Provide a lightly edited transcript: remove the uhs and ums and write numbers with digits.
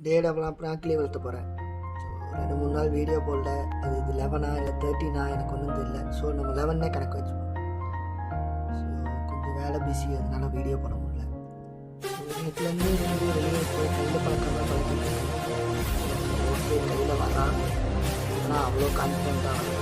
Date அப்புறம் prank leave எடுத்து போகிறேன். ஸோ 2-3 நாள் வீடியோ போடல. அது இது 11 இல்லை 13 எனக்கு ஒன்றும் தெரியல. ஸோ நம்ம 11 கணக்கு வச்சுப்போம். ஸோ கொஞ்சம் வேலை பிஸி, அதனால வீடியோ பண்ண முடியல. வீட்டிலேருந்து வெளியே போய் கையில் பழக்கமாக பழக்கிட்டு ஓகே கையில் வரான். ஆனால் அவ்வளோ கான்ஃபிடென்ட்டாக